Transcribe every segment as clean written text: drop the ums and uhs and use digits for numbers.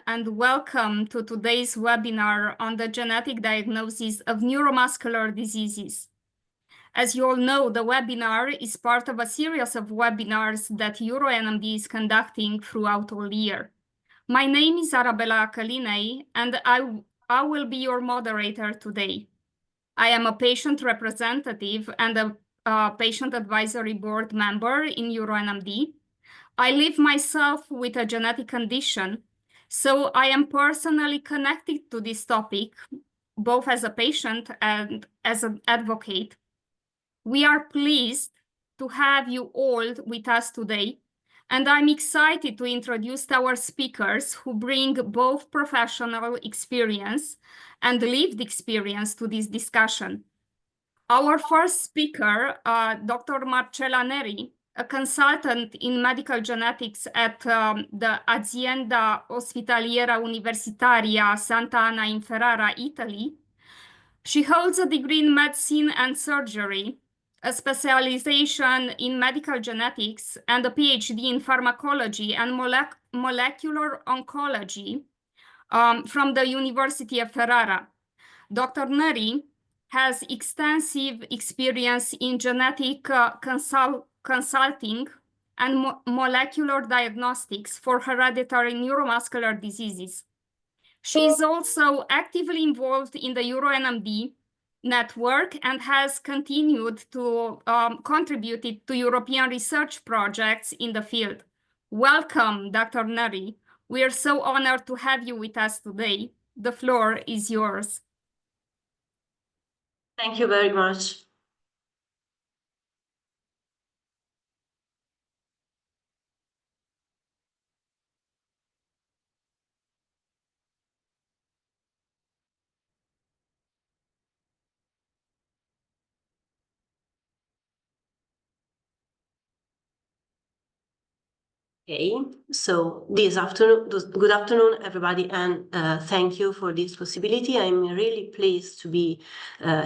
and welcome to today's webinar on the genetic diagnosis of neuromuscular diseases. As you all know, the webinar is part of a series of webinars that EURO-NMD is conducting throughout all year. My name is Arabela Acalinei, and I will be your moderator today. I am a patient representative and a patient advisory board member in EURO-NMD. I live myself with a genetic condition, so I am personally connected to this topic, both as a patient and as an advocate. We are pleased to have you all with us today, and I'm excited to introduce our speakers who bring both professional experience and lived experience to this discussion. Our first speaker, Dr. Marcella Neri, a consultant in medical genetics at the Azienda Ospedaliero Universitaria Santa Anna in Ferrara, Italy. She holds a degree in medicine and surgery, a specialization in medical genetics, and a PhD in pharmacology and molecular oncology from the University of Ferrara. Dr. Neri has extensive experience in genetic consulting and molecular diagnostics for hereditary neuromuscular diseases. She is also actively involved in the EURO-NMD network and has continued to contribute to European research projects in the field. Welcome, Dr. Neri. We are so honored to have you with us today. The floor is yours. Thank you very much. Okay, so good afternoon, everybody, and thank you for this possibility. I'm really pleased to be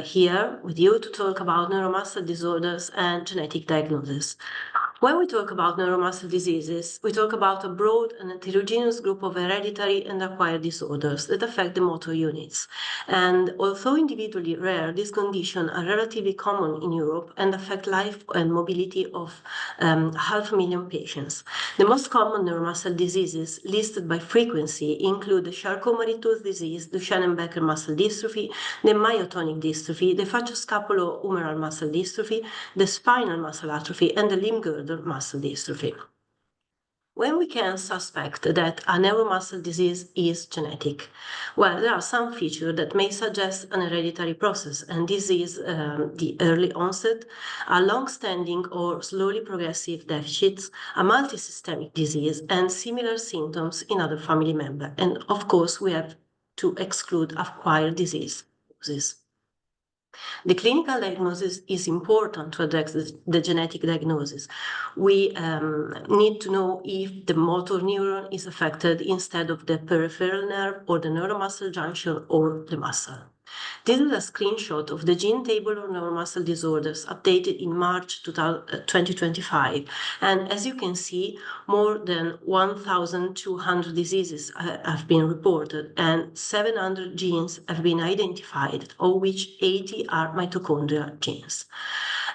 here with you to talk about neuromuscular disorders and genetic diagnosis. When we talk about neuromuscular diseases, we talk about a broad and heterogeneous group of hereditary and acquired disorders that affect the motor units. And although individually rare, these conditions are relatively common in Europe and affect life and mobility of 500,000 patients. The most common neuromuscular diseases listed by frequency include the Charcot-Marie-Tooth disease, Duchenne-Becker muscle dystrophy, the myotonic dystrophy, the facioscapulohumeral muscle dystrophy, the spinal muscle atrophy, and the limb girdle muscle dystrophy. When we can suspect that a neuromuscular disease is genetic? Well, there are some features that may suggest an hereditary process, and this is the early onset, a long-standing or slowly progressive deficits, a multisystemic disease, and similar symptoms in other family members. And of course, we have to exclude acquired disease. The clinical diagnosis is important to address the genetic diagnosis. We need to know if the motor neuron is affected instead of the peripheral nerve or the neuromuscular junction or the muscle. This is a screenshot of the gene table of neuromuscular disorders updated in March 2025. And as you can see, more than 1,200 diseases have been reported and 700 genes have been identified, of which 80 are mitochondrial genes.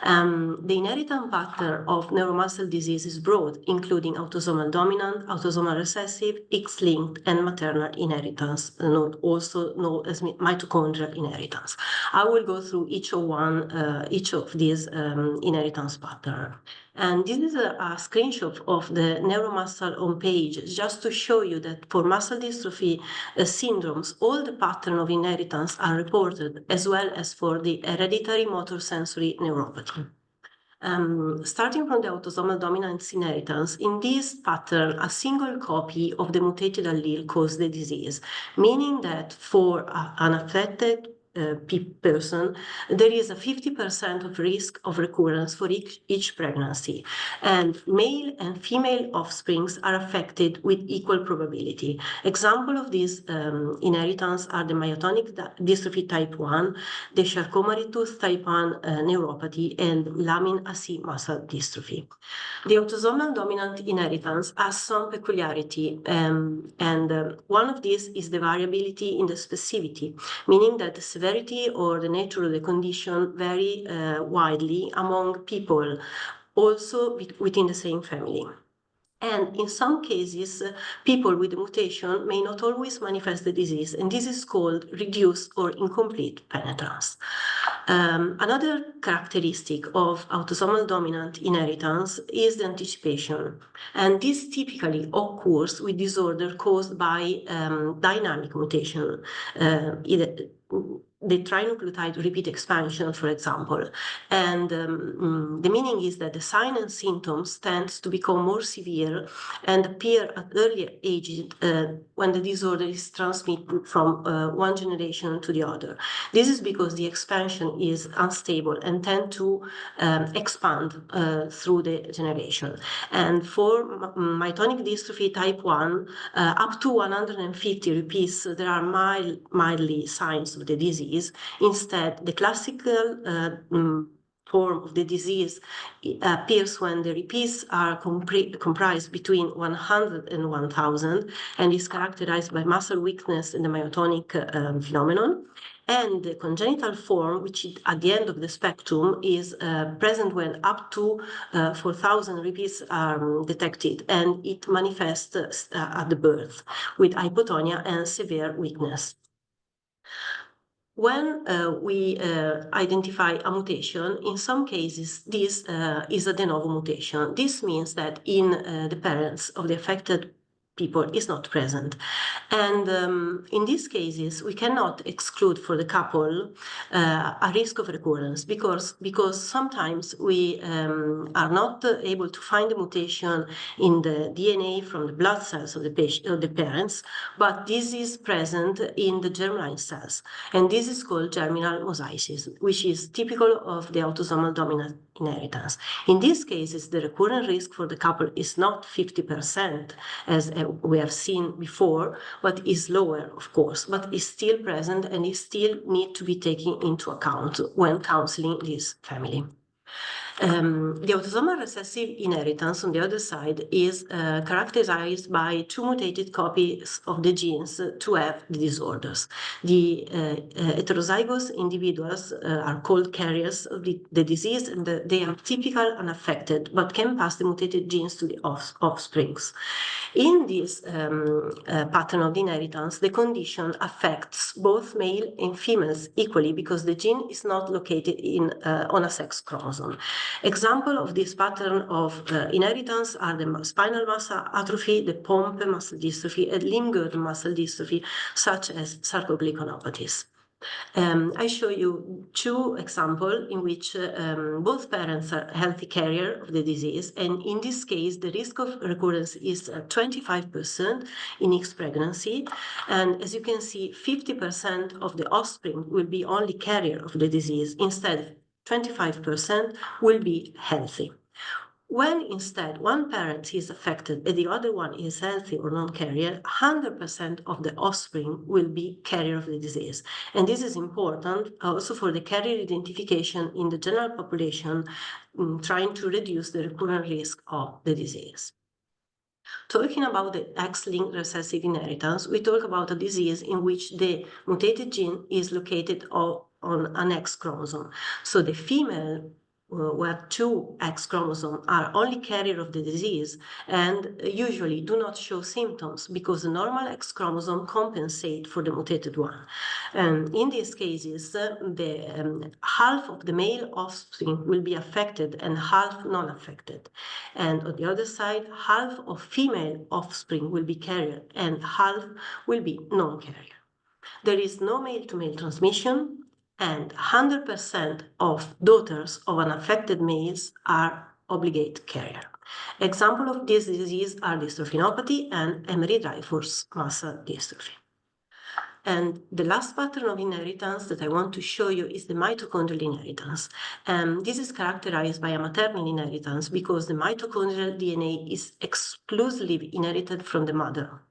The inheritance pattern of neuromuscular disease is broad, including autosomal dominant, autosomal recessive, X-linked, and maternal inheritance, also known as mitochondrial inheritance. I will go through each of these inheritance patterns. And this is a screenshot of the neuromuscular homepage, just to show you that for muscle dystrophy syndromes, all the patterns of inheritance are reported, as well as for the hereditary motor sensory neuropathy. Starting from the autosomal dominant inheritance, in this pattern, a single copy of the mutated allele causes the disease, meaning that for an affected person, there is a 50% of risk of recurrence for each pregnancy, and male and female offsprings are affected with equal probability. Example of this inheritance are the myotonic dystrophy type 1, the Charcot-Marie-Tooth type 1 neuropathy, and lamin AC muscle dystrophy. The autosomal dominant inheritance has some peculiarity, and one of these is the variability in the specificity, meaning that the severity or the nature of the condition vary widely among people, also within the same family. And in some cases, people with the mutation may not always manifest the disease, and this is called reduced or incomplete penetrance. Another characteristic of autosomal dominant inheritance is the anticipation, and this typically occurs with disorder caused by dynamic mutation, the trinucleotide repeat expansion, for example. And the meaning is that the signs and symptoms tend to become more severe and appear at earlier ages when the disorder is transmitted from one generation to the other. This is because the expansion is unstable and tend to expand through the generation. And for myotonic dystrophy type 1, up to 150 repeats, there are mildly signs of the disease. Instead, the classical form of the disease appears when the repeats are comprised between 100 and 1000 and is characterized by muscle weakness and the myotonic phenomenon. And the congenital form, which at the end of the spectrum is present when up to 4000 repeats are detected, and it manifests at the birth with hypotonia and severe weakness. When we identify a mutation, in some cases, this is a de novo mutation. This means that in the parents of the affected people is not present. And in these cases, we cannot exclude for the couple a risk of recurrence because sometimes we are not able to find the mutation in the DNA from the blood cells of the parents, but this is present in the germline cells. And this is called germinal mosaicism, which is typical of the autosomal dominant inheritance. In these cases, the recurrent risk for the couple is not 50%, as we have seen before, but is lower, of course, but is still present and is still need to be taken into account when counseling this family. The autosomal recessive inheritance, on the other side, is characterized by two mutated copies of the genes to have the disorders. The heterozygous individuals are called carriers of the disease, and they are typical unaffected, but can pass the mutated genes to the offsprings. In this pattern of the inheritance, the condition affects both male and females equally because the gene is not located on a sex chromosome. Example of this pattern of inheritance are the spinal muscle atrophy, the pompe muscle dystrophy, and limb girdle muscle dystrophy, such as sarcoglycanopathies. I show you two examples in which both parents are healthy carrier of the disease, and in this case, the risk of recurrence is 25% in each pregnancy, and as you can see, 50% of the offspring will be only carrier of the disease. Instead, 25% will be healthy. When instead one parent is affected and the other one is healthy or non-carrier, 100% of the offspring will be carrier of the disease. And this is important also for the carrier identification in the general population, trying to reduce the recurrent risk of the disease. Talking about the X-linked recessive inheritance, we talk about a disease in which the mutated gene is located on an X chromosome. So the female who have two X chromosomes are only carrier of the disease and usually do not show symptoms because the normal X chromosome compensate for the mutated one. And in these cases, the half of the male offspring will be affected and half non-affected. And on the other side, half of female offspring will be carrier and half will be non-carrier. There is no male-to-male transmission, and 100% of daughters of unaffected males are obligate carrier. Example of this disease are dystrophinopathy and Emery-Dreifuss muscle dystrophy. And the last pattern of inheritance that I want to show you is the mitochondrial inheritance. This is characterized by a maternal inheritance because the mitochondrial DNA is exclusively inherited from the mother.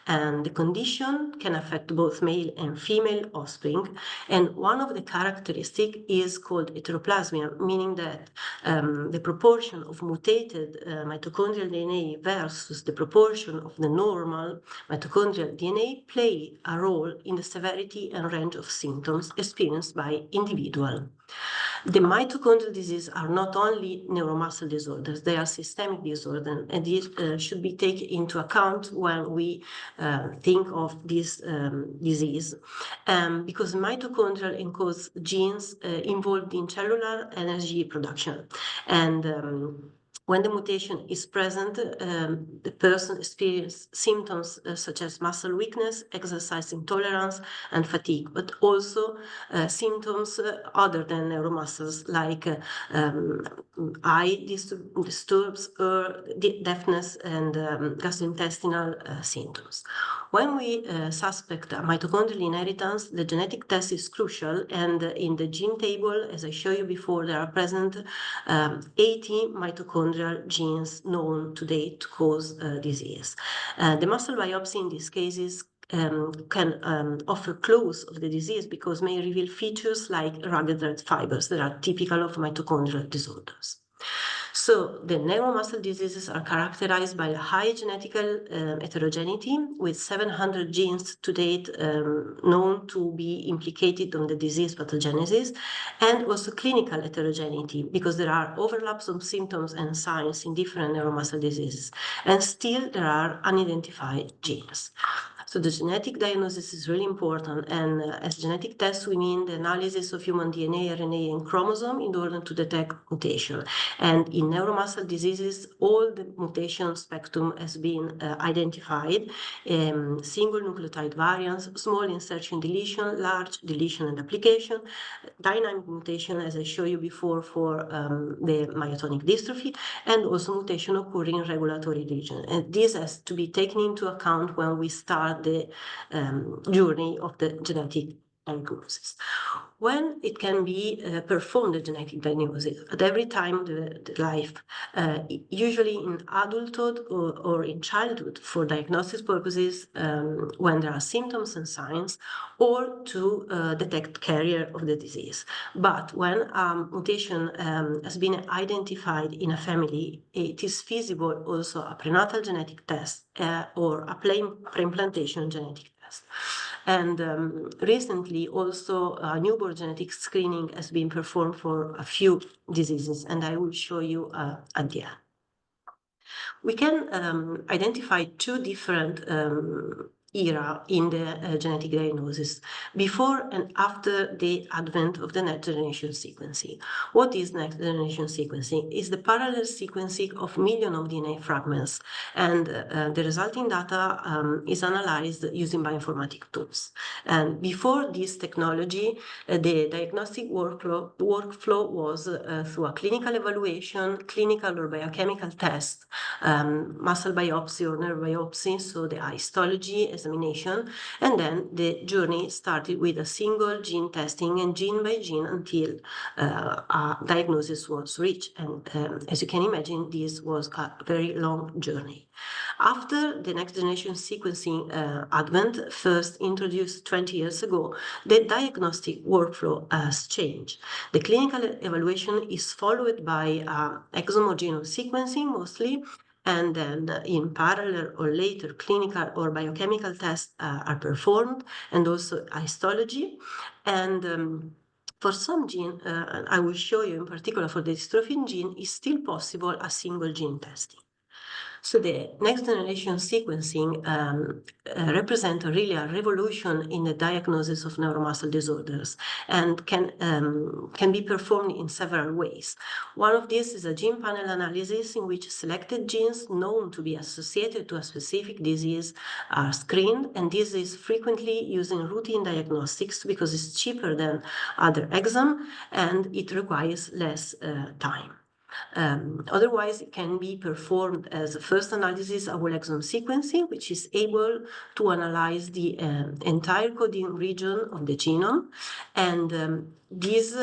And the condition can affect both male and female offspring. And one of the characteristics is called heteroplasmia, meaning that the proportion of mutated mitochondrial DNA versus the proportion of the normal mitochondrial DNA play a role in the severity and range of symptoms experienced by individual. The mitochondrial diseases are not only neuromuscular disorders, they are systemic disorders, and these should be taken into account when we think of this disease, because mitochondrial encodes genes involved in cellular energy production. And when the mutation is present, the person experiences symptoms such as muscle weakness, exercise intolerance, and fatigue, but also symptoms other than neuromuscles like eye disturbs or deafness and gastrointestinal symptoms. When we suspect a mitochondrial inheritance, the genetic test is crucial, and in the gene table, as I showed you before, there are present 80 mitochondrial genes known today to cause disease. The muscle biopsy in these cases can offer clues of the disease because may reveal features like rugged red fibers that are typical of mitochondrial disorders. So the neuromuscular diseases are characterized by a high genetic heterogeneity, with 700 genes to date known to be implicated on the disease pathogenesis, and also clinical heterogeneity, because there are overlaps of symptoms and signs in different neuromuscular diseases, and still there are unidentified genes. So the genetic diagnosis is really important, and as genetic tests, we mean the analysis of human DNA, RNA, and chromosome in order to detect mutation. And in neuromuscular diseases, all the mutation spectrum has been identified: single nucleotide variants, small insertion deletion, large deletion and application, dynamic mutation, as I showed you before, for the myotonic dystrophy, and also mutation occurring in regulatory region. And this has to be taken into account when we start the journey of the genetic diagnosis. When it can be performed, the genetic diagnosis, at every time of the life, usually in adulthood or in childhood for diagnosis purposes, when there are symptoms and signs, or to detect carrier of the disease. But when mutation has been identified in a family, it is feasible also a prenatal genetic test or a pre-implantation genetic test. And recently also newborn genetic screening has been performed for a few diseases, and I will show you at the end. We can identify two different era in the genetic diagnosis, before and after the advent of the next generation sequencing. What is next generation sequencing? It's the parallel sequencing of millions of DNA fragments, and the resulting data is analyzed using bioinformatic tools. And before this technology, the diagnostic workflow was through a clinical evaluation, clinical or biochemical test, muscle biopsy or nerve biopsy, so the histology examination, and then the journey started with a single gene testing and gene by gene until a diagnosis was reached. And as you can imagine, this was a very long journey. After the next generation sequencing advent, first introduced 20 years ago, the diagnostic workflow has changed. The clinical evaluation is followed by exome or genome sequencing mostly, and then in parallel or later clinical or biochemical tests are performed, and also histology. And for some gene, I will show you in particular for the dystrophin gene, is still possible a single gene testing. So the next generation sequencing represents really a revolution in the diagnosis of neuromuscular disorders, and can be performed in several ways. One of these is a gene panel analysis, in which selected genes known to be associated to a specific disease are screened, and this is frequently used in routine diagnostics because it's cheaper than other exam and it requires less time. Otherwise, it can be performed as a first analysis of whole exome sequencing, which is able to analyze the entire coding region of the genome. And these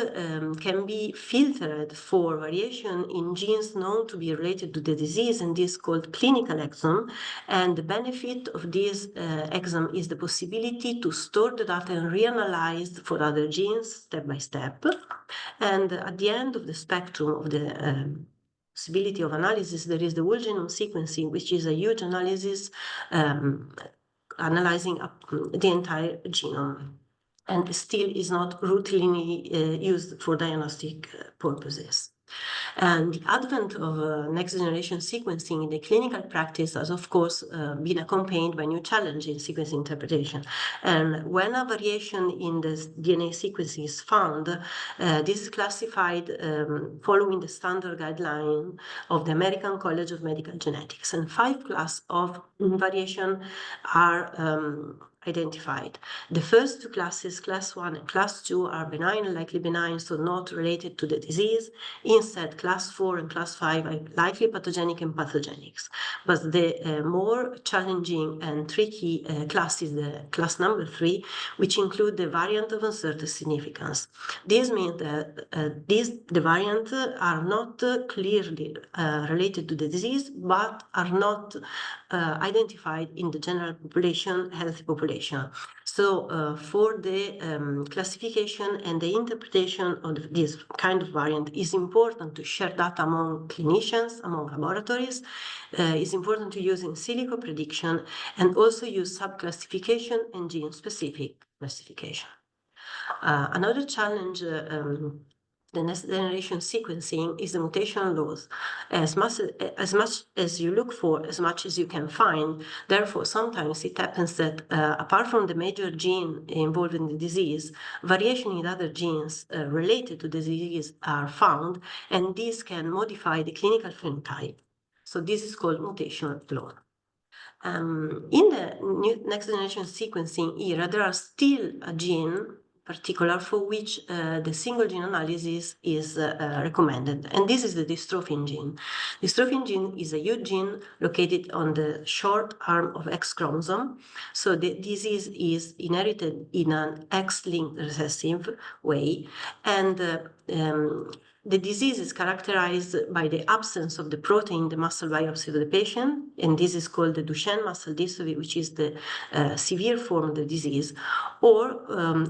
can be filtered for variation in genes known to be related to the disease, and this is called clinical exome. And the benefit of this exome is the possibility to store the data and reanalyze for other genes step by step. And at the end of the spectrum of the possibility of analysis, there is the whole genome sequencing, which is a huge analysis analyzing the entire genome, and still is not routinely used for diagnostic purposes. And the advent of next generation sequencing in the clinical practice has, of course, been accompanied by new challenges in sequence interpretation. And when a variation in the DNA sequencing is found, this is classified following the standard guideline of the American College of Medical Genetics. And 5 classes of variation are identified. The first 2 classes, class 1 and class 2, are benign and likely benign, so not related to the disease. Instead, class 4 and class 5 are likely pathogenic and pathogenic. But the more challenging and tricky class is the class number 3, which include the variant of uncertain significance. This means that the variants are not clearly related to the disease, but are not identified in the general population, healthy population. So for the classification and the interpretation of this kind of variant, is important to share data among clinicians, among laboratories. It's important to use in silico prediction and also use subclassification and gene-specific classification. Another challenge the next generation sequencing is the mutation loss. As much as you look for, as much as you can find. Therefore, sometimes it happens that apart from the major gene involved in the disease, variation in other genes related to the disease are found, and these can modify the clinical phenotype. So this is called mutation loss. In the next generation sequencing era, there are still a gene particular for which the single gene analysis is recommended, and this is the dystrophin gene. Dystrophin gene is a huge gene located on the short arm of X chromosome, so the disease is inherited in an X-linked recessive way, and the disease is characterized by the absence of the protein in the muscle biopsy of the patient, and this is called the Duchenne muscle dystrophy, which is the severe form of the disease. Or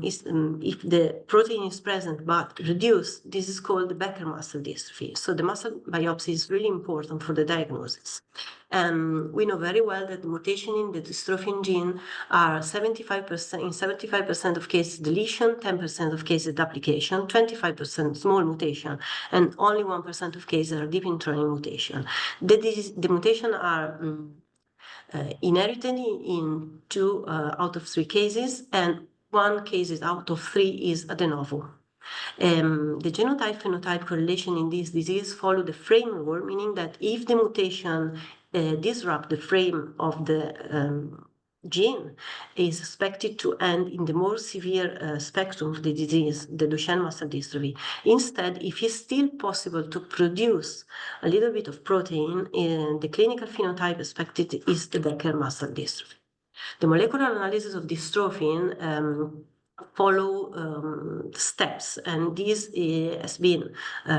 if the protein is present but reduced, this is called the Becker muscle dystrophy. So the muscle biopsy is really important for the diagnosis. We know very well that the mutation in the dystrophin gene are 75%, in 75% of cases deletion, 10% of cases duplication, 25% small mutation, and only 1% of cases are deep internal mutation. The mutation are inherited in 2 out of 3 cases, and 1 case out of 3 is a de novo. The genotype-phenotype correlation in this disease follow the frame rule, meaning that if the mutation disrupt the frame of the gene, is expected to end in the more severe spectrum of the disease, the Duchenne muscle dystrophy. Instead, if it's still possible to produce a little bit of protein, the clinical phenotype expected is the Becker muscle dystrophy. The molecular analysis of dystrophin follow steps, and this has been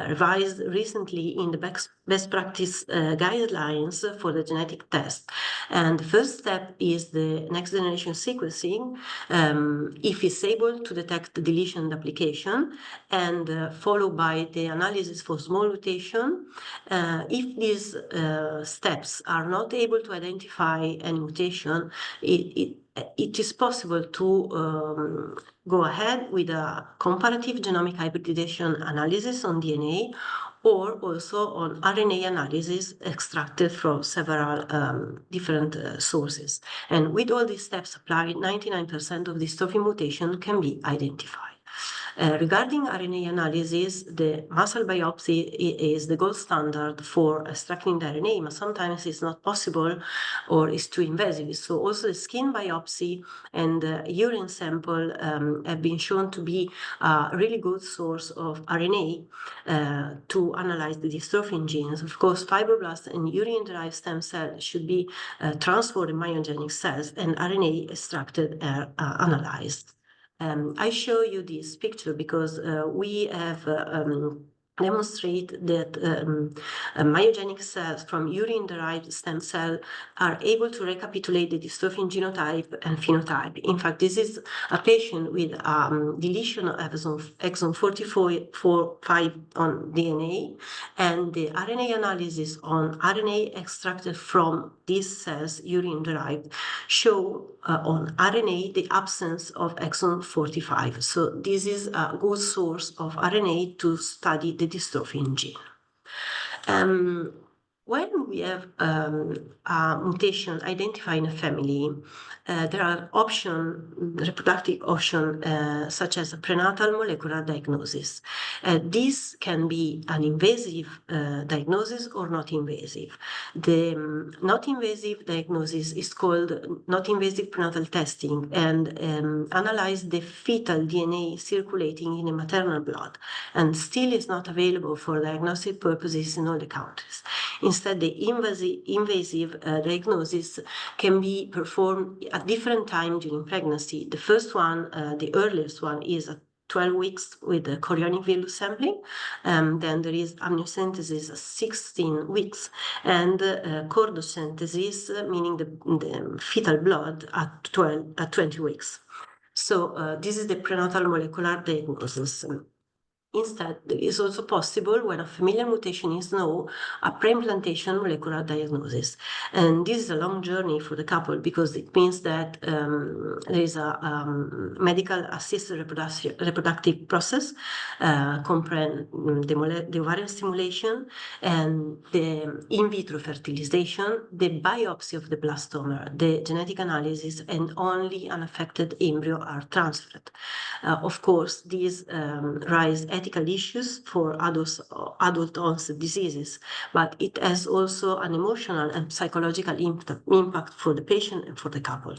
revised recently in the best practice guidelines for the genetic test. And the first step is the next generation sequencing, if it's able to detect the deletion duplication, and followed by the analysis for small mutation. If these steps are not able to identify any mutation, it is possible to go ahead with a comparative genomic hybridization analysis on DNA, or also on RNA analysis extracted from several different sources. And with all these steps applied, 99% of dystrophin mutation can be identified. Regarding RNA analysis, the muscle biopsy is the gold standard for extracting the RNA, but sometimes it's not possible or it's too invasive. So also the skin biopsy and urine sample have been shown to be a really good source of RNA to analyze the dystrophin genes. Of course, fibroblasts and urine-derived stem cells should be transformed in myogenic cells, and RNA extracted are analyzed. I show you this picture because we have demonstrate that myogenic cells from urine-derived stem cell are able to recapitulate the dystrophin genotype and phenotype. In fact, this is a patient with deletion of exon 45 on DNA, and the RNA analysis on RNA extracted from these cells, urine-derived, show on RNA the absence of exon 45. So this is a good source of RNA to study the dystrophin gene. When we have a mutation identified in a family, there are reproductive options such as a prenatal molecular diagnosis. This can be an invasive diagnosis or not invasive. The not invasive diagnosis is called not invasive prenatal testing and analyze the fetal DNA circulating in the maternal blood, and still is not available for diagnostic purposes in all the countries. Instead, the invasive diagnosis can be performed at different times during pregnancy. The first one, the earliest one, is at 12 weeks with the chorionic villus sampling. Then there is amniocentesis at 16 weeks and chordocentesis, meaning the fetal blood at 20 weeks. So this is the prenatal molecular diagnosis. Instead, it is also possible, when a familial mutation is known, a pre-implantation molecular diagnosis. And this is a long journey for the couple because it means that there is a medical assisted reproductive process, comprehend the ovarian stimulation and the in vitro fertilization, the biopsy of the blastoma, the genetic analysis, and only unaffected embryo are transferred. Of course, these raise ethical issues for adult onset diseases, but it has also an emotional and psychological impact for the patient and for the couple.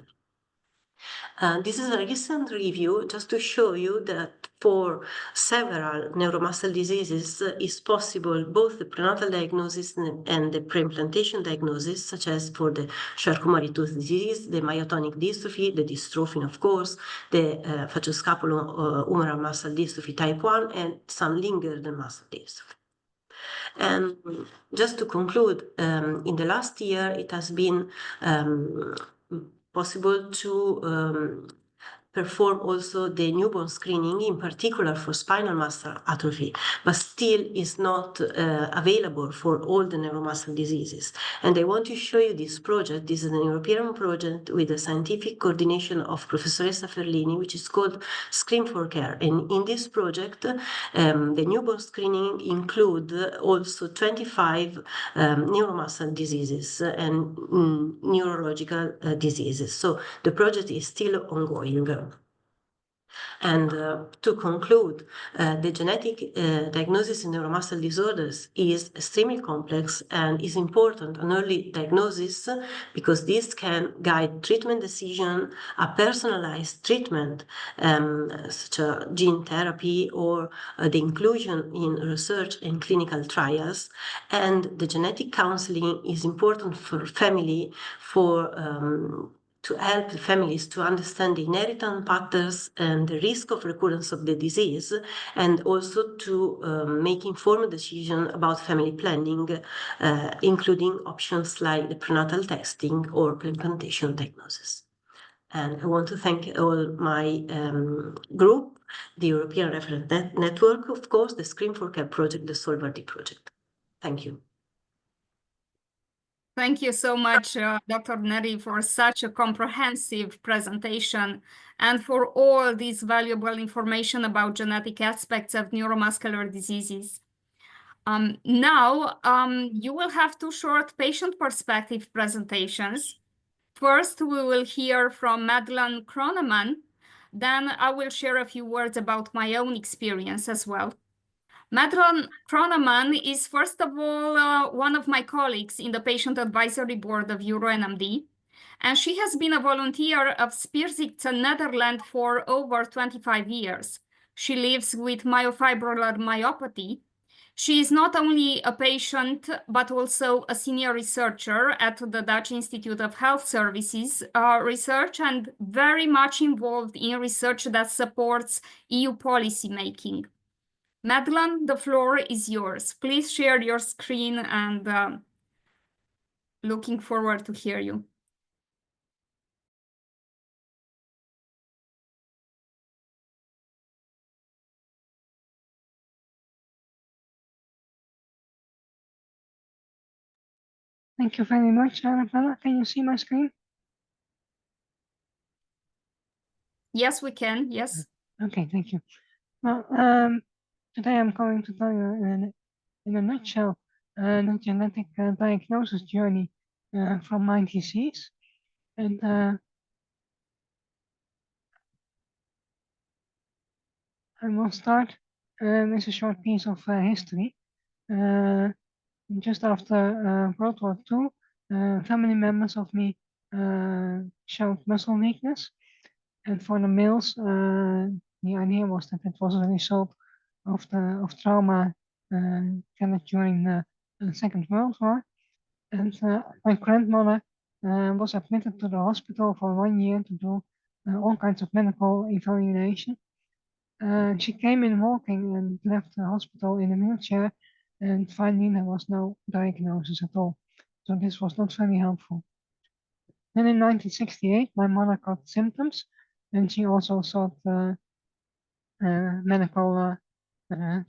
This is a recent review just to show you that for several neuromuscular diseases, it's possible both the prenatal diagnosis and the pre-implantation diagnosis, such as for the Charcot-Marie-Tooth disease, the myotonic dystrophy, the dystrophin, of course, the facioscapulohumeral muscle dystrophy type 1, and some lingering muscle dystrophy. And just to conclude, in the last year, it has been possible to perform also the newborn screening, in particular for spinal muscular atrophy, but still is not available for all the neuromuscular diseases. And I want to show you this project. This is an European project with the scientific coordination of Professoressa Ferlini, which is called Screen for Care. And in this project, the newborn screening include also 25 neuromuscular diseases and neurological diseases. So the project is still ongoing. And to conclude, the genetic diagnosis in neuromuscular disorders is extremely complex and is important an early diagnosis because this can guide treatment decision, a personalized treatment such as gene therapy or the inclusion in research and clinical trials. And the genetic counseling is important for family to help the families to understand the inheritance patterns and the risk of recurrence of the disease, and also to make informed decisions about family planning, including options like the prenatal testing or pre-implantation diagnosis. And I want to thank all my group, the European Reference Network, of course, the Screen for Care project, the Solvardi project. Thank you. Thank you so much, Dr. Neri, for such a comprehensive presentation and for all this valuable information about genetic aspects of neuromuscular diseases. Now, you will have two short patient perspective presentations. First, we will hear from Madelon Kroneman, Then I will share a few words about my own experience as well. Madelon Kroneman is, first of all, one of my colleagues in the Patient Advisory Board of EURO-NMD, and she has been a volunteer of Spierziekten, Netherlands for over 25 years. She lives with myofibrillar myopathy. She is not only a patient, but also a senior researcher at the Dutch Institute of Health Services research, and very much involved in research that supports EU policy making. Madelon, the floor is yours. Please share your screen, and looking forward to hear you. Thank you very much, Arabela. Can you see my screen? Yes, we can. Yes. Okay, thank you. Well, today I'm going to tell you in a nutshell the genetic diagnosis journey from my disease. And I will start with a short piece of history. Just after World War II, family members of me showed muscle weakness. And for the males, the idea was that it was a result of trauma during the Second World War. And my grandmother was admitted to the hospital for 1 year to do all kinds of medical evaluation. She came in walking and left the hospital in a wheelchair, and finally there was no diagnosis at all. So this was not very helpful. Then in 1968, my mother got symptoms, and she also sought medical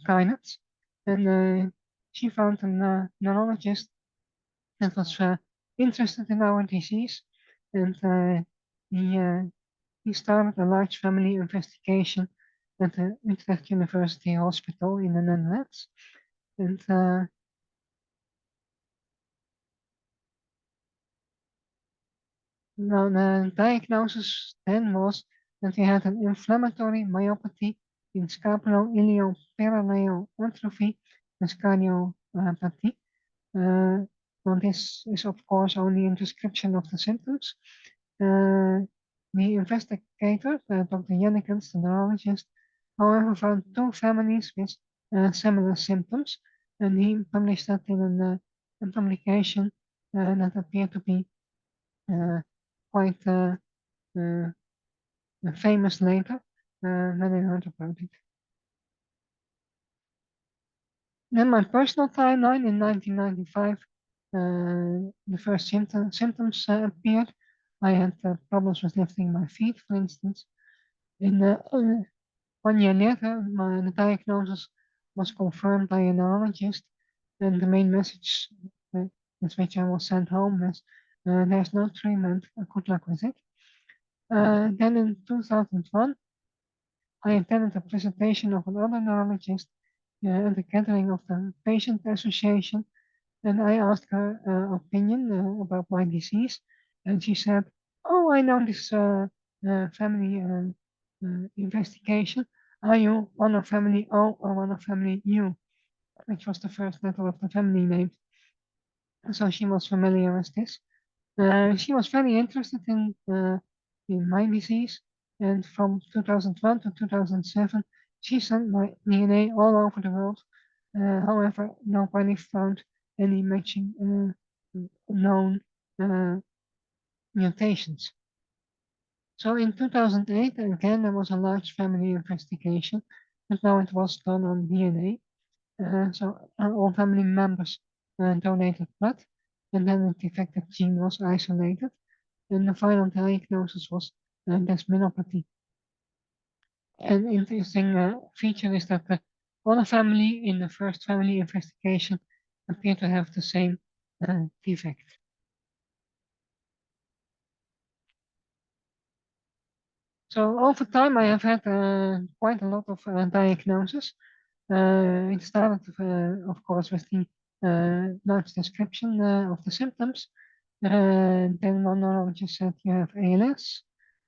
guidance. And she found a neurologist that was interested in our disease, and he started a large family investigation at the Utrecht University Hospital in the Netherlands. And now the diagnosis then was that he had an inflammatory myopathy in scapuloilioperoneal atrophy and cardiomyopathy. Well, this is of course only a description of the symptoms. The investigator, Dr. Jennekens, the neurologist, however, found 2 families with similar symptoms, and he published that in a publication that appeared to be quite famous later when I heard about it. Then my personal timeline in 1995, the first symptoms appeared. I had problems with lifting my feet, for instance. In 1 year later, the diagnosis was confirmed by a neurologist, and the main message with which I was sent home was, there's no treatment, good luck with it. Then in 2001, I attended a presentation of another neurologist at the gathering of the Patient Association, and I asked her opinion about my disease, and she said, "Oh, I know this family investigation. Are you one of family O or one of family U?" Which was the first letter of the family name. So she was familiar with this. She was very interested in my disease, and from 2001 to 2007, she sent my DNA all over the world. However, nobody found any matching known mutations. So in 2008, again, there was a large family investigation, but now it was done on DNA. So all family members donated blood, and then the defective gene was isolated, and the final diagnosis was desminopathy. An interesting feature is that the other family in the first family investigation appear to have the same defect. So over time, I have had quite a lot of diagnoses. It started, of course, with the large description of the symptoms. Then one neurologist said you have ALS.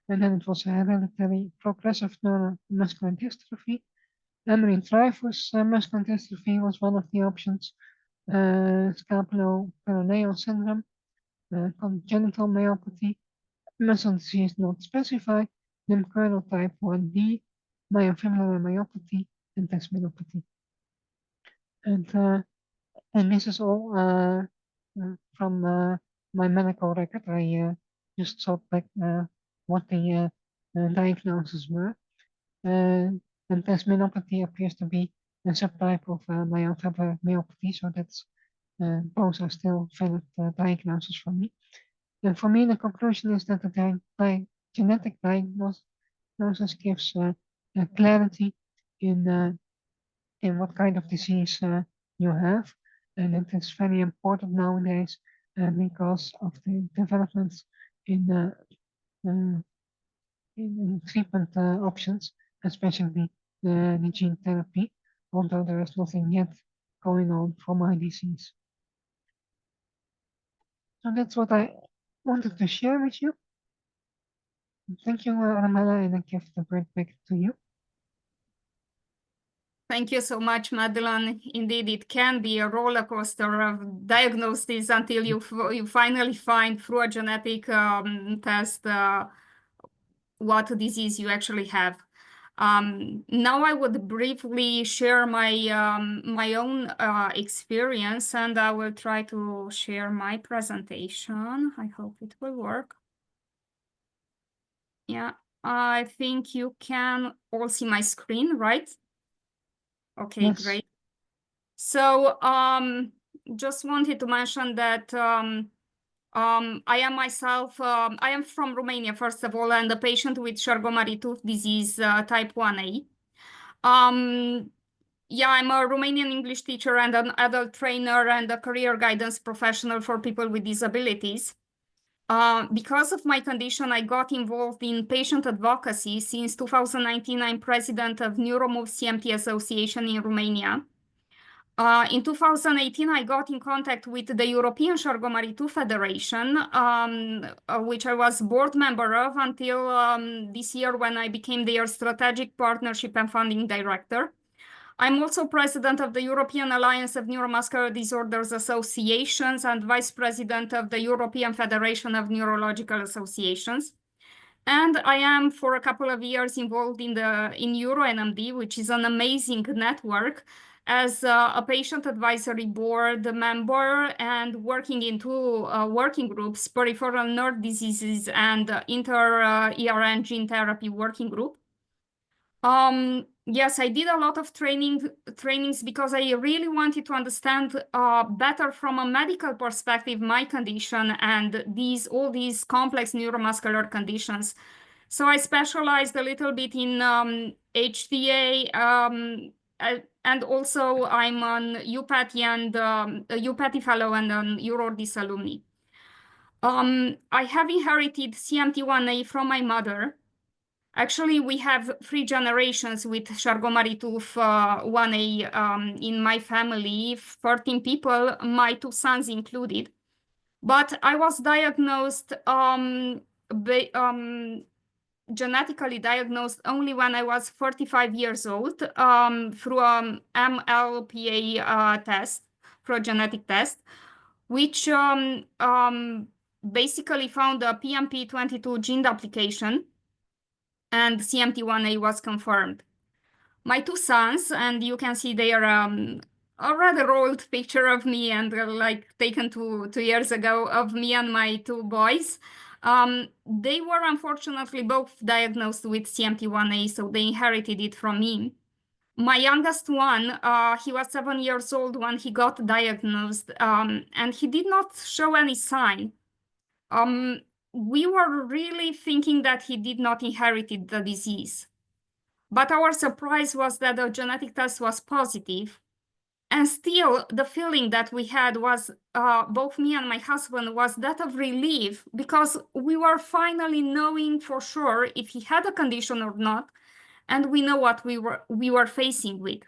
and then it was a hereditary progressive neuromuscular dystrophy. Emery-Dreifuss muscular dystrophy was one of the options. Scapuloperoneal syndrome, congenital myopathy, muscle disease not specified, limb-girdle type 1D, myofibrillary myopathy, and tendinopathy. And this is all from my medical record. I just thought like what the diagnoses were. And tendinopathy appears to be a subtype of myofibrillary myopathy, so that's both are still valid diagnoses for me. And for me, the conclusion is that the genetic diagnosis gives clarity in what kind of disease you have, and it is very important nowadays because of the developments in treatment options, especially the gene therapy, although there is nothing yet going on for my disease. So that's what I wanted to share with you. Thank you, Arabela, and I give the word back to you. Thank you so much, Madelon. Indeed, it can be a roller coaster of diagnosis until you finally find through a genetic test what disease you actually have. Now I would briefly share my my own experience, and I will try to share my presentation. I hope it will work. Yeah, I think you can all see my screen, right? Okay, Yes. great. So just wanted to mention that I am myself, I am from Romania, first of all, and a patient with Charcot-Marie-Tooth disease type 1A. Yeah, I'm a Romanian English teacher and an adult trainer and a career guidance professional for people with disabilities. Because of my condition, I got involved in patient advocacy. Since 2019, I'm president of NeuroMove CMT Association in Romania. In 2018, I got in contact with the European Charcot-Marie-Tooth Federation, which I was board member of until this year when I became their strategic partnership and funding director. I'm also president of the European Alliance of Neuromuscular Disorders Associations and vice president of the European Federation of Neurological Associations. And I am for a couple of years involved in EURO-NMD, which is an amazing network, as a patient advisory board member and working in two working groups, peripheral nerve diseases and inter-ERN gene therapy working group. Yes, I did a lot of trainings because I really wanted to understand better from a medical perspective my condition and all these complex neuromuscular conditions. So I specialized a little bit in HTA, and also I'm an EUPathy and a EUPathy fellow and an EURO-NMD alumni. I have inherited CMT1A from my mother. Actually, we have 3 generations with Charcot-Marie-Tooth 1A in my family, 13 people, my 2 sons included. But I was diagnosed, genetically diagnosed only when I was 45 years old through an MLPA test, through a genetic test, which basically found a PMP22 gene duplication, and CMT1A was confirmed. My 2 sons, and you can see they are a rather old picture of me and like taken 2 years ago of me and my 2 boys. They were unfortunately both diagnosed with CMT1A, so they inherited it from me. My youngest one, he was 7 years old when he got diagnosed, and he did not show any sign. We were really thinking that he did not inherit the disease. But our surprise was that the genetic test was positive. And still, the feeling that we had was, both me and my husband, was that of relief, because we were finally knowing for sure if he had a condition or not, and we know what we were facing with.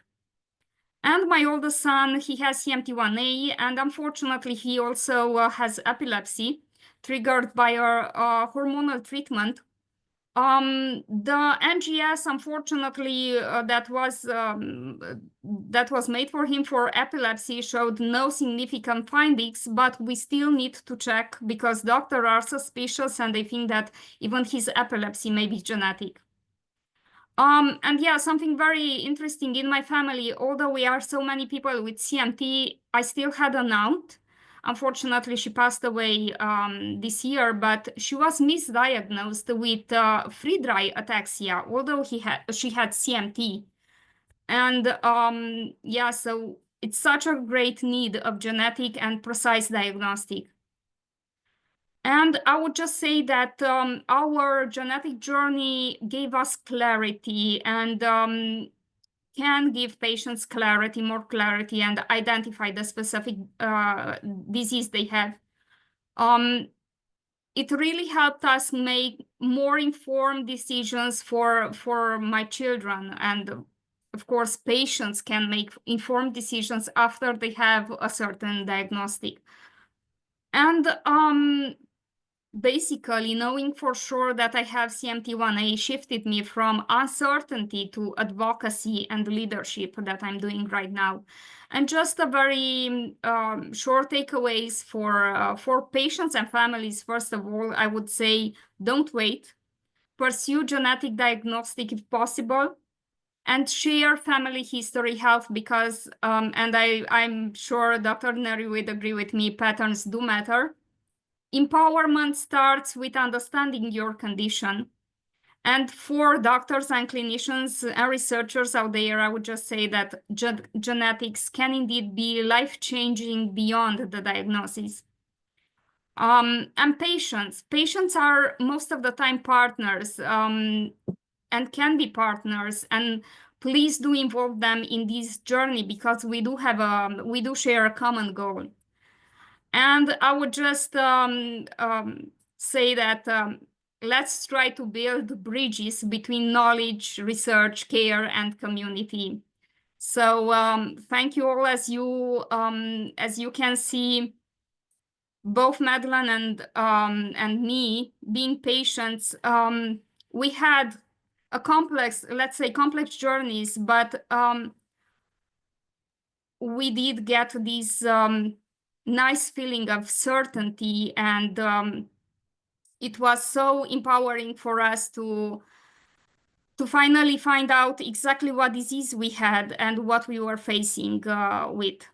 And my oldest son, he has CMT1A, and unfortunately, he also has epilepsy triggered by our hormonal treatment. The NGS, unfortunately, that was made for him for epilepsy showed no significant findings, but we still need to check because doctors are suspicious and they think that even his epilepsy may be genetic. And yeah, something very interesting in my family, although we are so many people with CMT, I still had an aunt. Unfortunately, she passed away this year, but she was misdiagnosed with Friedreich ataxia, although she had CMT. And yeah, so it's such a great need of genetic and precise diagnostic. And I would just say that our genetic journey gave us clarity and can give patients clarity, more clarity, and identify the specific disease they have. It really helped us make more informed decisions for my children. And of course, patients can make informed decisions after they have a certain diagnostic. And basically, knowing for sure that I have CMT1A shifted me from uncertainty to advocacy and leadership that I'm doing right now. And just a very short takeaways for patients and families. First of all, I would say, don't wait. Pursue genetic diagnostic if possible. And share family history health because, and I'm sure Dr. Neri would agree with me, patterns do matter. Empowerment starts with understanding your condition. And for doctors and clinicians and researchers out there, I would just say that genetics can indeed be life-changing beyond the diagnosis. And patients are most of the time partners and can be partners. And please do involve them in this journey because we do share a common goal. And I would just say that let's try to build bridges between knowledge, research, care, and community. So thank you all. As you can see, both Madelon and me, being patients, we had a complex journeys, but we did get these nice feeling of certainty, and it was so empowering for us to finally find out exactly what disease we had and what we were facing with.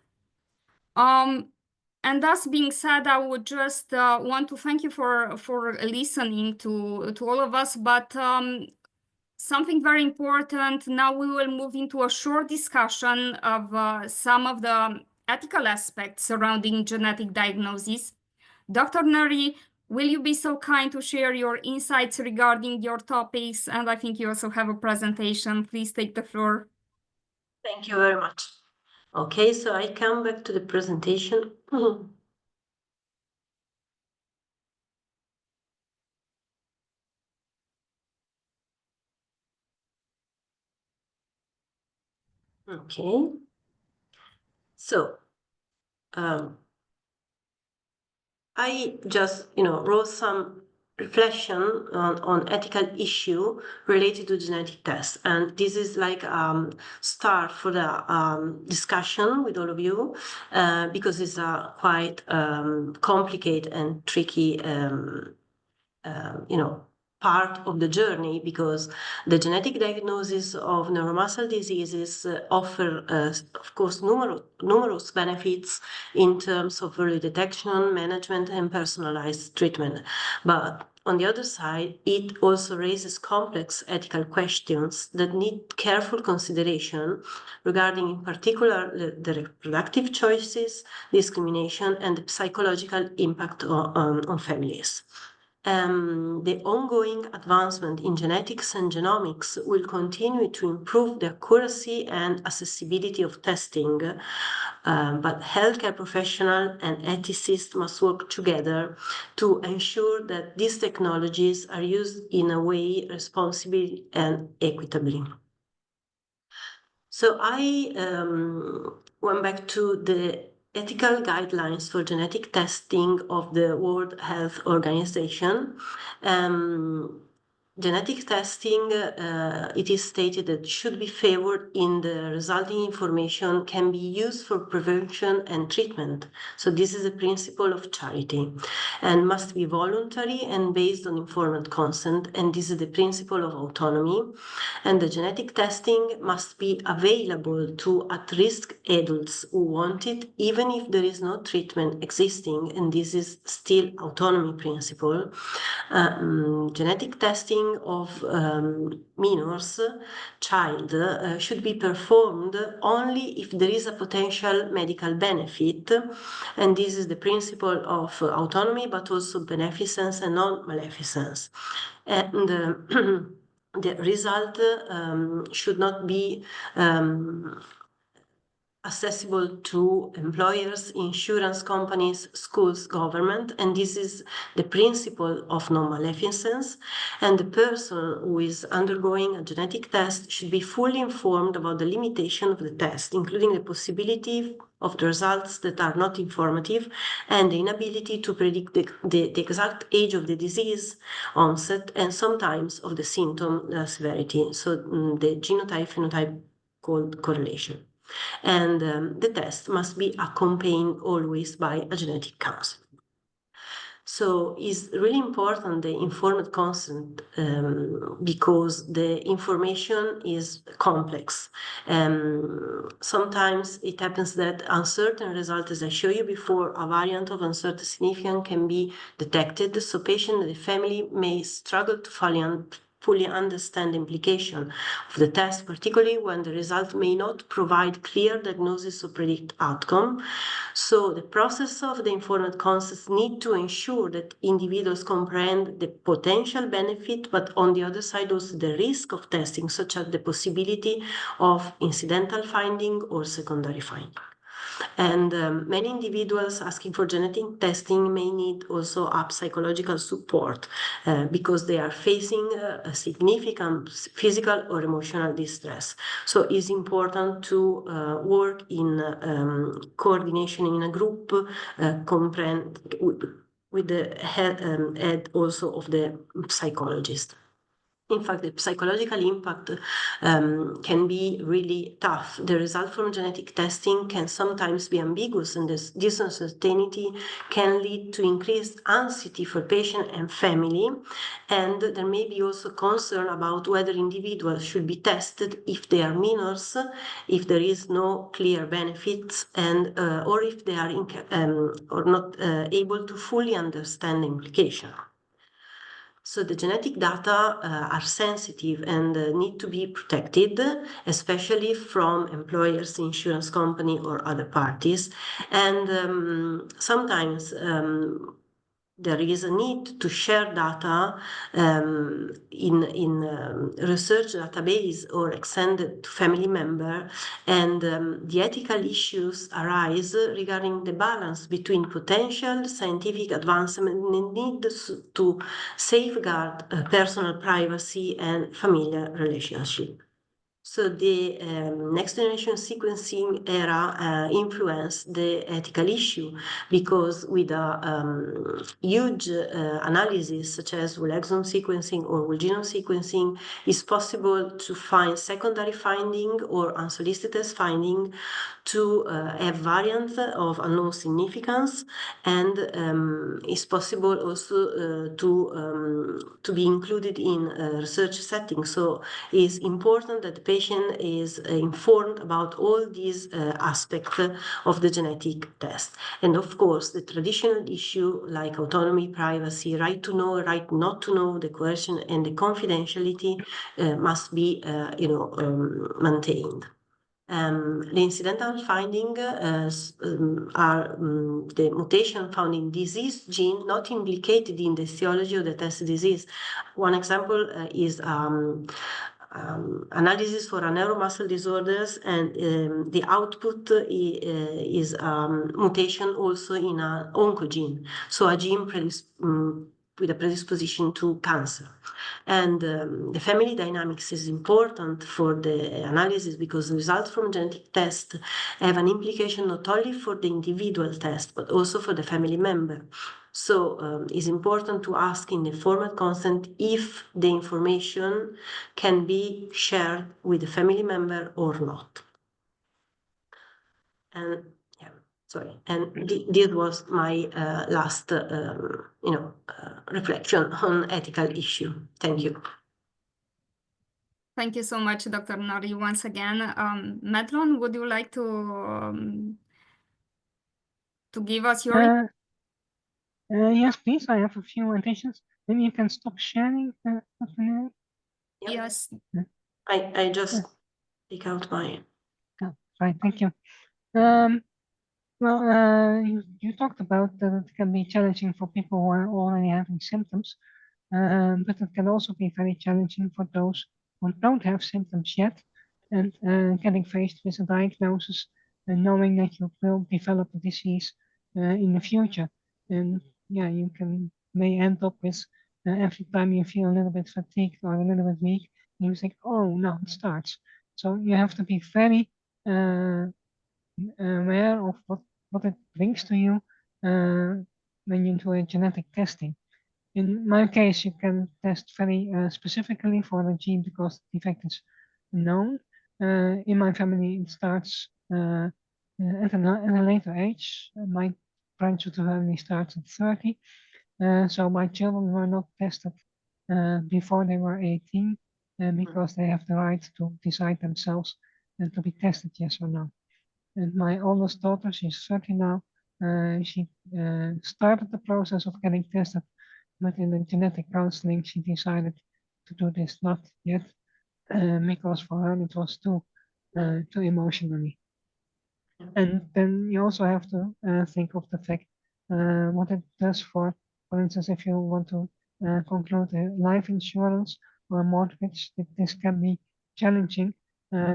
And thus being said, I would just want to thank you for listening to all of us, but something very important, now we will move into a short discussion of some of the ethical aspects surrounding genetic diagnosis. Dr. Neri, will you be so kind to share your insights regarding your topics? And I think you also have a presentation. Please take the floor. Thank you very much. Okay, so I come back to the presentation. Okay, so I just wrote some reflection on ethical issue related to genetic tests, and this is like start for the discussion with all of you because it's a quite complicated and tricky part of the journey, because the genetic diagnosis of neuromuscular diseases offer, of course, numerous benefits in terms of early detection, management, and personalized treatment. But on the other side, it also raises complex ethical questions that need careful consideration regarding, in particular, the reproductive choices, discrimination, and the psychological impact on families. The ongoing advancement in genetics and genomics will continue to improve the accuracy and accessibility of testing, but healthcare professionals and ethicists must work together to ensure that these technologies are used in a way responsibly and equitably. So I went back to the ethical guidelines for genetic testing of the World Health Organization. genetic testing, it is stated that should be favored in the resulting information can be used for prevention and treatment. So this is a principle of charity and must be voluntary and based on informed consent. And this is the principle of autonomy. And the genetic testing must be available to at-risk adults who want it, even if there is no treatment existing. And this is still autonomy principle. Genetic testing of minors, child, should be performed only if there is a potential medical benefit, and this is the principle of autonomy, but also beneficence and non-maleficence. And the result should not be accessible to employers, insurance companies, schools, government, and this is the principle of non-maleficence. And the person who is undergoing a genetic test should be fully informed about the limitation of the test, including the possibility of the results that are not informative and the inability to predict the exact age of the disease onset and sometimes of the symptom severity, so the genotype-phenotype correlation. And the test must be accompanied always by a genetic counselor. So it's really important, the informed consent, because the information is complex. Sometimes it happens that uncertain results, as I showed you before, a variant of uncertain significance can be detected. So patient and the family may struggle to fully understand the implication of the test, particularly when the result may not provide clear diagnosis or predict outcome. So the process of the informed consent need to ensure that individuals comprehend the potential benefit, but on the other side also the risk of testing, such as the possibility of incidental finding or secondary finding. And many individuals asking for genetic testing may need also psychological support because they are facing a significant physical or emotional distress. So it's important to work in coordination in a group, comprehend with the head also of the psychologist. In fact, the psychological impact can be really tough. The result from genetic testing can sometimes be ambiguous, and this uncertainty can lead to increased anxiety for patient and family. And there may be also concern about whether individuals should be tested if they are minors, if there is no clear benefits, and or if they are or not able to fully understand the implication. So the genetic data are sensitive and need to be protected, especially from employers, insurance company, or other parties. And sometimes there is a need to share data in research database or extended to family member, and the ethical issues arise regarding the balance between potential scientific advancement and the need to safeguard personal privacy and familiar relationship. So the next generation sequencing era influenced the ethical issue because with a huge analysis such as whole exome sequencing or whole genome sequencing, it's possible to find secondary finding or unsolicited finding to have variants of unknown significance, and it's possible also to be included in research settings. So it's important that the patient is informed about all these aspects of the genetic test. And of course, the traditional issue like autonomy, privacy, right to know, right not to know, the coercion and the confidentiality must be maintained. The incidental finding are the mutation found in disease gene not implicated in the etiology of the test disease. One example is analysis for a neuromuscular disorders, and the output is mutation also in an oncogene, so a gene with a predisposition to cancer. And the family dynamics is important for the analysis because the results from genetic test have an implication not only for the individual test, but also for the family member. So it's important to ask in the informed consent if the information can be shared with the family member or not. And yeah, sorry. And this was my last, reflection on ethical issue. Thank you. Thank you so much, Dr. Neri, once again. Madelon, would you like to give us your... Yes, please. I have a few additions. Maybe you can stop sharing, Dr. Neri. Yep. Yes. I just take out my... Oh, fine, thank you. Well, you talked about that it can be challenging for people who are already having symptoms, but it can also be very challenging for those who don't have symptoms yet, and getting faced with a diagnosis and knowing that you will develop a disease in the future. And yeah, you may end up with every time you feel a little bit fatigued or a little bit weak, you think, oh, now it starts. So you have to be very aware of what it brings to you when you do a genetic testing. In my case, you can test very specifically for the gene because the defect is known. In my family, it starts at a later age. My branch of the family starts at 30. So my children were not tested before they were 18 because they have the right to decide themselves and to be tested, yes or no. And my oldest daughter, she's 30 now. She started the process of getting tested, but in the genetic counseling, she decided to do this not yet because for her it was too emotionally. And then you also have to think of the fact what it does for instance, if you want to conclude a life insurance or a mortgage, this can be challenging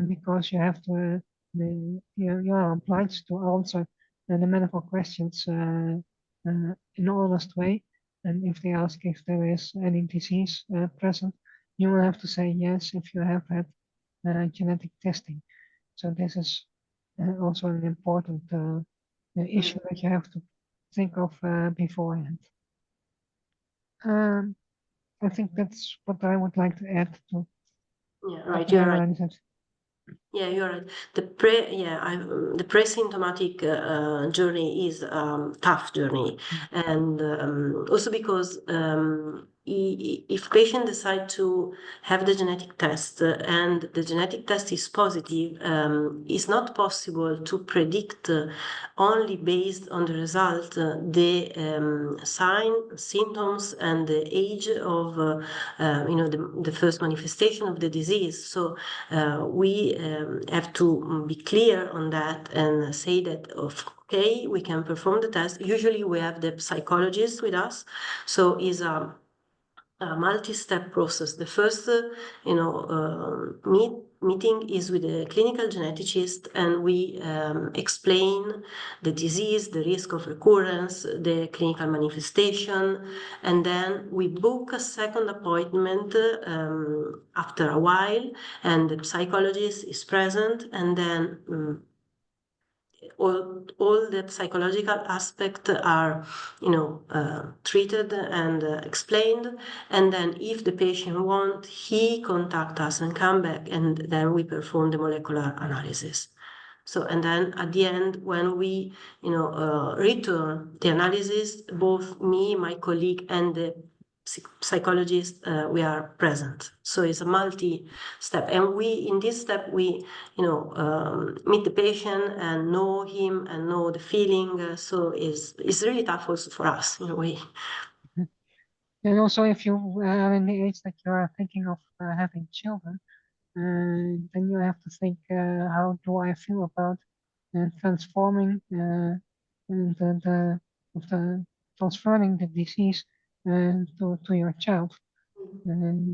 because you have to you are obliged to answer the medical questions in an honest way. And if they ask if there is any disease present, you will have to say yes if you have had genetic testing. So this is also an important issue that you have to think of beforehand. I think that's what I would like to add to. Yeah, right. You're right. Yeah, you're right. The pre-symptomatic journey is tough journey, and also because if patient decide to have the genetic test and the genetic test is positive, it's not possible to predict only based on the result the sign, symptoms, and the age of the first manifestation of the disease. So we have to be clear on that and say that okay, we can perform the test. Usually we have the psychologist with us, so is a multi-step process. The first, meeting is with a clinical geneticist, and we explain the disease, the risk of recurrence, the clinical manifestation, and then we book a second appointment after a while, and the psychologist is present, and then all the psychological aspects are treated and explained, and then if the patient wants, he contact us and come back, and then we perform the molecular analysis. So, and then at the end, when we return the analysis, both me, my colleague, and the psychologist, we are present. So it's a multi-step, and in this step we meet the patient and know him and know the feeling. So it's really tough also for us in a way. And also, if you are in the age that you are thinking of having children, then you have to think, how do I feel about transforming transferring the disease to your child.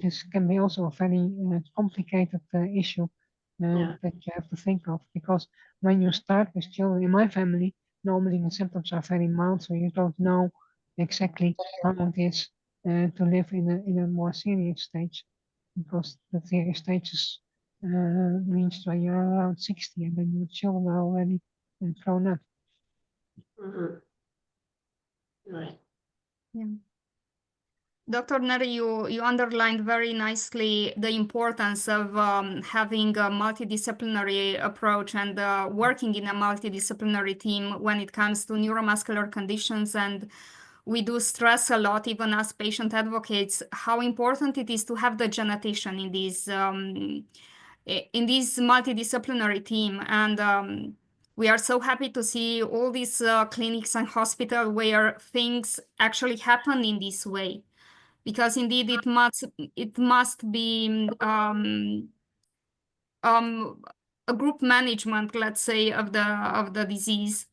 This can be also a very complicated issue that you have to think of, because when you start with children, in my family, normally the symptoms are very mild, so you don't know exactly how long it is to live in a more serious stage, because the serious stage is reached when you're around 60, and then your children are already grown up. Right. Yeah. Dr. Neri, you underlined very nicely the importance of having a multidisciplinary approach and working in a multidisciplinary team when it comes to neuromuscular conditions. And we do stress a lot, even as patient advocates, how important it is to have the genetician in this multidisciplinary team. And we are so happy to see all these clinics and hospitals where things actually happen in this way. Because indeed it must be a group management, let's say, of the disease.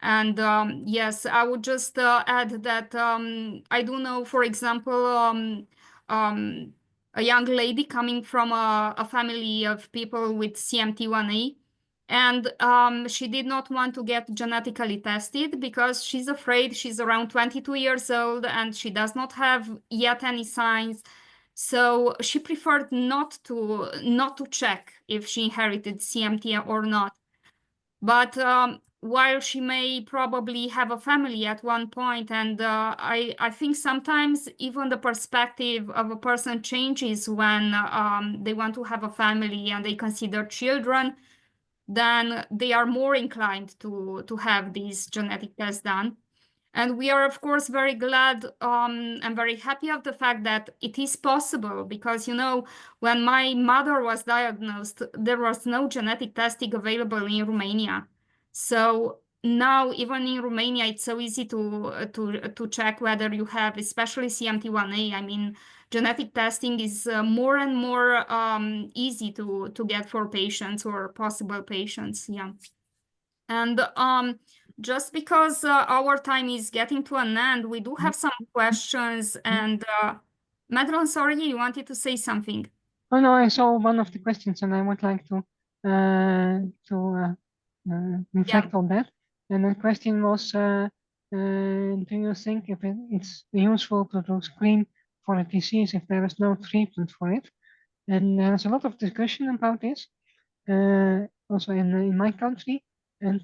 And yes, I would just add that I do know, for example, a young lady coming from a family of people with CMT1A. And she did not want to get genetically tested because she's afraid. She's around 22 years old and she does not have yet any signs. So she preferred not to check if she inherited CMT or not. But while she may probably have a family at one point, and I think sometimes even the perspective of a person changes when they want to have a family and they consider children, then they are more inclined to have these genetic tests done. And we are, of course, very glad and very happy of the fact that it is possible because, when my mother was diagnosed, there was no genetic testing available in Romania. So now, even in Romania, it's so easy to check whether you have, especially CMT1A. I mean, genetic testing is more and more easy to get for patients or possible patients. Yeah. And just because our time is getting to an end, we do have some questions. And Madelon, sorry, you wanted to say something. Oh no, I saw one of the questions and I would like to reflect on that. And the question was, do you think if it's useful to screen for a disease if there is no treatment for it? And there's a lot of discussion about this, also in my country. And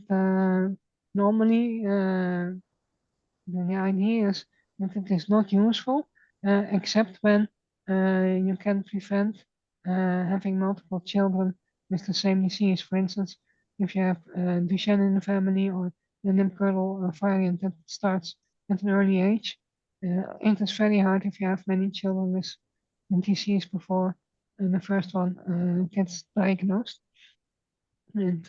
normally the idea is that it is not useful except when you can prevent having multiple children with the same disease. For instance, if you have Duchenne in the family or the limb-girdle variant that starts at an early age, it is very hard if you have many children with the disease before the first one gets diagnosed. And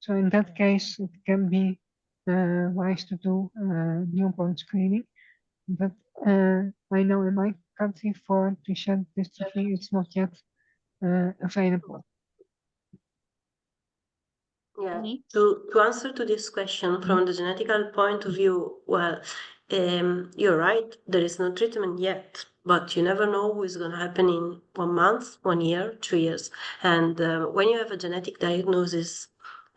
so in that case, it can be wise to do newborn screening. But I know in my country for Duchenne dystrophy, it's not yet available. Yeah, to answer to this question from the genetical point of view, well, you're right, there is no treatment yet, but you never know what is going to happen in 1 month, 1 year, 2 years. And when you have a genetic diagnosis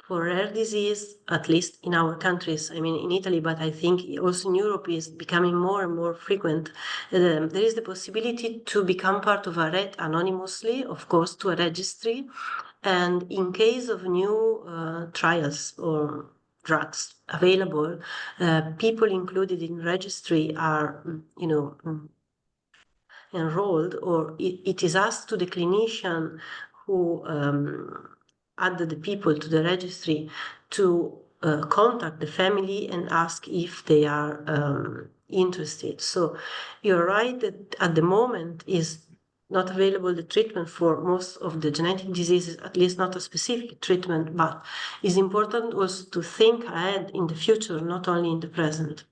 for rare disease, at least in our countries, I mean in Italy, but I think also in Europe is becoming more and more frequent, there is the possibility to become part of a anonymously, of course, to a registry. And in case of new trials or drugs available, people included in registry are, enrolled, or it is asked to the clinician who added the people to the registry to contact the family and ask if they are interested. So you're right that at the moment is not available the treatment for most of the genetic diseases, at least not a specific treatment, but it's important also to think ahead in the future, not only in the present.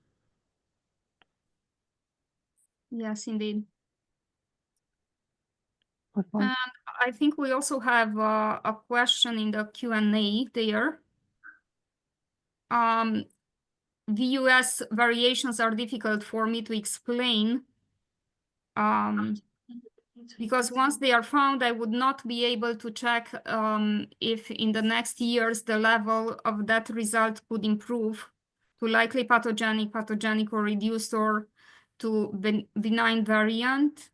Yes, indeed. Good point. And I think we also have a question in the Q&A there. VUS variations are difficult for me to explain because once they are found, I would not be able to check if in the next years the level of that result could improve to likely pathogenic or reduced, or to benign variant.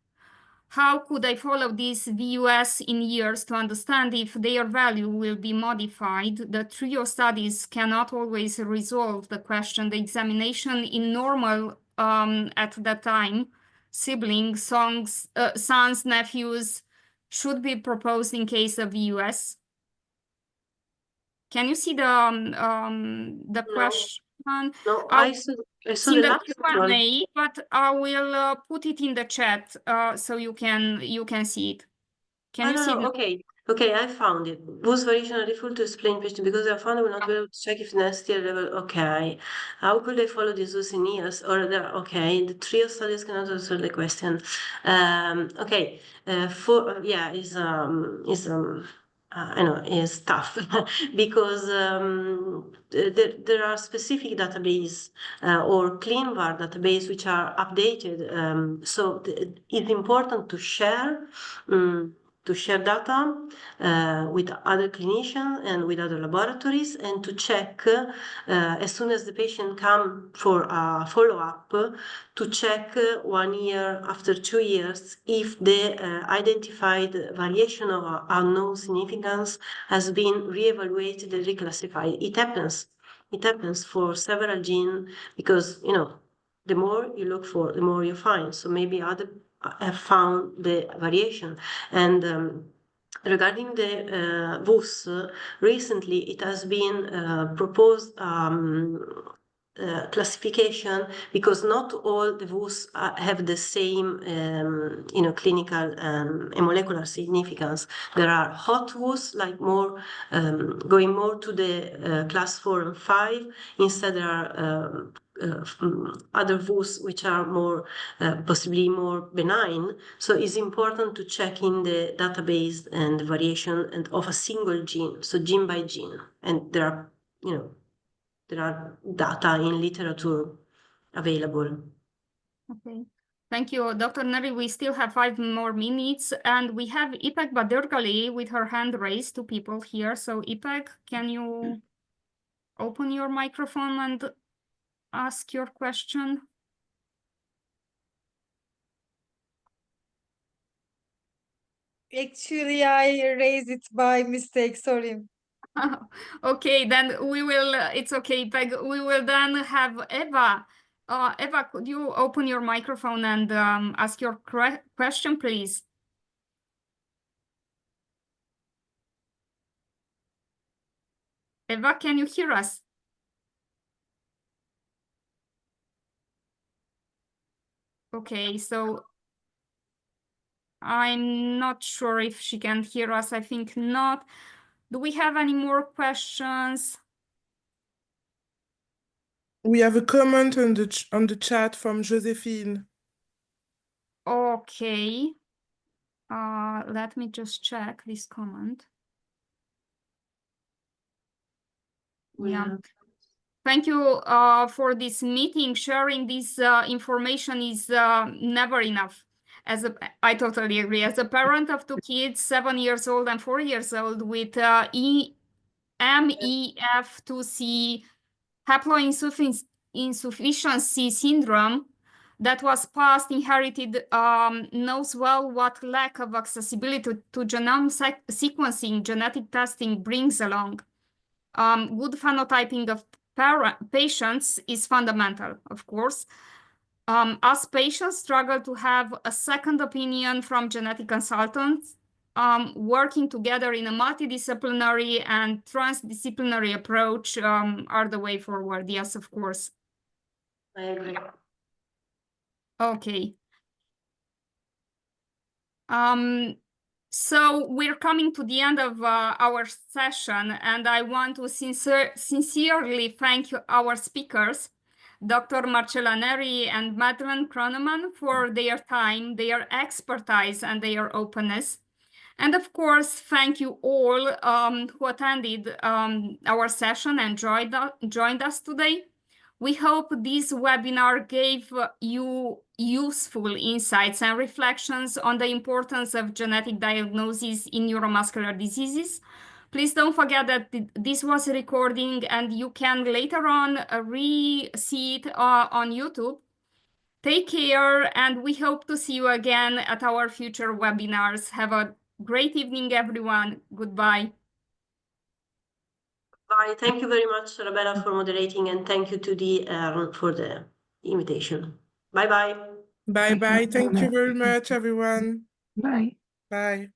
How could I follow these VUS in years to understand if their value will be modified? The trio studies cannot always resolve the question. The examination in normal at that time, siblings, sons, nephews, should be proposed in case of US? Can you see the question? No, I'll I saw see the the last one. Q&A, but I will put it in the chat so you can see it. Can you see No, okay, I found it. Was variation are difficult to explain patient because they are found will not be able to check if next year level. Okay, how could they follow this use in years? Or okay, the trio studies cannot answer the question. Okay, I know it's tough because there are specific database or clean var database which are updated. So it's important to share. To share data with other clinicians and with other laboratories, and to check as soon as the patient come for a follow-up, to check 1 year after 2 years if the identified variation of unknown significance has been reevaluated and reclassified. It happens for several genes because, the more you look for, the more you find. So maybe other have found the variation. And regarding the VUS, recently it has been proposed classification because not all the VUS have the same, clinical and molecular significance. There are hot VUS, like more going more to the class 4 and 5. Instead, there are other VUS which are more possibly more benign. So it's important to check in the database and the variation and of a single gene, so gene by gene. And there are, there are data in literature available. Okay. Thank you, Dr. Neri. We still have 5 more minutes, and we have İpek Badırgali with her hand raised, 2 people here. So İpek, can you open your microphone and ask your question? Actually, I raised it by mistake, sorry. Okay, then we will, it's okay, Peg. We will then have Eva. Eva, could you open your microphone and ask your question, please? Eva, can you hear us? Okay, so I'm not sure if she can hear us. I think not. Do we have any more questions? We have a comment on the chat from Josephine. Okay. Let me just check this comment. Yeah. Thank you for this meeting. Sharing this information is never enough. I totally agree. As a parent of 2 kids, 7 years old and 4 years old, with MEF2C haploinsufficiency syndrome that was passed, inherited, knows well what lack of accessibility to genome sequencing genetic testing brings along. Good phenotyping of patients is fundamental, of course. As patients struggle to have a second opinion from genetic consultants, working together in a multidisciplinary and transdisciplinary approach are the way forward. Yes, of course. I agree. Okay. So we're coming to the end of our session, and I want to sincerely thank our speakers, Dr. Marcella Neri and Madelon Kroneman, for their time, their expertise, and their openness. And of course, thank you all who attended our session and joined us today. We hope this webinar gave you useful insights and reflections on the importance of genetic diagnosis in neuromuscular diseases. Please don't forget that this was a recording and you can later on re-see it on YouTube. Take care, and we hope to see you again at our future webinars. Have a great evening, everyone. Goodbye. Bye. Thank you very much, Arabela, for moderating, and thank you to the for the invitation. Bye-bye. Bye bye. Thank you Bye. very much, everyone. Bye. Bye.